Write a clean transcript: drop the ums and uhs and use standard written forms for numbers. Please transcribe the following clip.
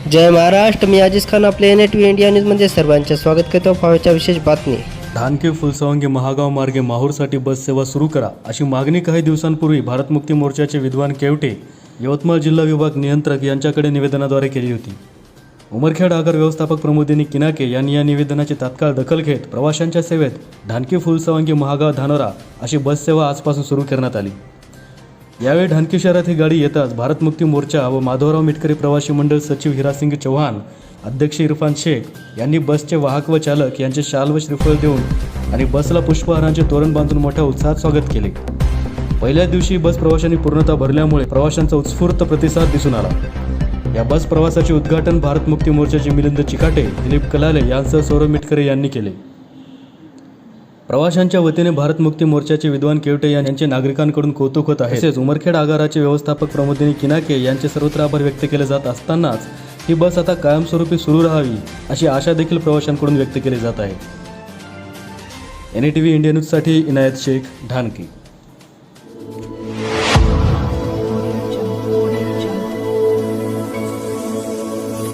जय महाराष्ट्र. मी अजीज खान. आपल्या NATV India न्यूजमध्ये सर्वांचे स्वागत करतो. पाहायच्या विशेष बातमी. ढानके फुलसवंगी महागाव मार्गे माहूरसाठी बस सेवा सुरू करा अशी मागणी काही दिवसांपूर्वी भारत मुक्ती मोर्चाचे विद्वान केवटे यवतमाळ जिल्हा विभाग नियंत्रक यांच्याकडे निवेदनाद्वारे केली होती. उमरखेड आगार व्यवस्थापक प्रमोदिनी किनाके यांनी या निवेदनाची तात्काळ दखल घेत प्रवाशांच्या सेवेत ढानके फुलसवंगी महागाव धानोरा अशी बस सेवा आजपासून सुरू करण्यात आली. यावेळी ढानकी शहरात ही गाडी येताच भारत मुक्ती मोर्चा व माधवराव मिटकरी प्रवासी मंडळ सचिव हिरासिंग चौहान, अध्यक्ष इरफान शेख यांनी बसचे वाहक व चालक यांचे शाल व श्रीफळ देऊन आणि बसला पुष्पहारांचे तोरण बांधून मोठ्या उत्साहात स्वागत केले. पहिल्या दिवशी बस प्रवाशांनी पूर्णतः भरल्यामुळे प्रवाशांचा उत्स्फूर्त प्रतिसाद दिसून आला. या बस प्रवासाचे उद्घाटन भारत मुक्ती मोर्चाचे मिलिंद चिकाटे, दिलीप कलाले यांसह सौरभ मिटकरे यांनी केले. प्रवाशांच्या वतीने भारत मुक्ती मोर्चाचे विद्वान केवटे यांचे नागरिकांकडून कौतुक होत आहे. तसेच उमरखेड आगाराचे व्यवस्थापक प्रमोदिनी किनाके यांचे सर्वत्र आभार व्यक्त केले जात असतानाच ही बस आता कायमस्वरूपी सुरू राहावी अशी आशा देखील प्रवाशांकडून व्यक्त केली जात आहे. NATV इंडिया न्यूजसाठी इनायत शेख, ढानकी.